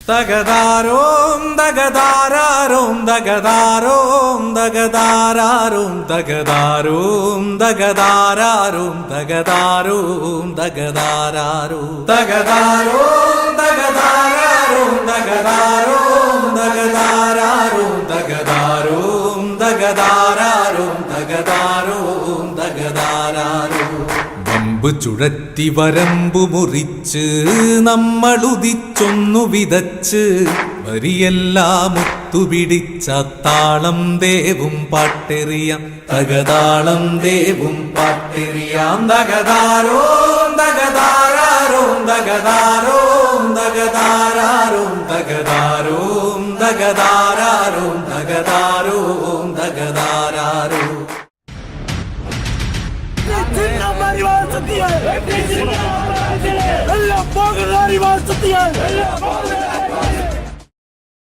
തകതാരോം തകതാരാരോം തകതാരോം തകതാരാരോം തകതാരോം തകതാരാരോം തകതാരോം തകതാരാരോം തകതാരോം തകതാരാരോം തകതാരോം തകതാരാരോം തകതാരോം തകതാരാരോം തകതാരോം തകതാരാരോം വമ്പ് ചുഴറ്റി വരമ്പു മുറിച്ച് നമ്മളുദിച്ചൊന്നു വിതച്ച് വരിയെല്ലാം ഒത്തുപിടിച്ച താളം ദേവും പാട്ടെറിയാം തകതാളം ദേവും പാട്ടെറിയാം തകതാരോം തകതാരാരോം തകതാരോം തകതാരാരോം തകതാരോം തകതാരാരോം തകതാരോം തകതാരാരോം എല്ലാം പോകൽ അറിവാൻ സത്യം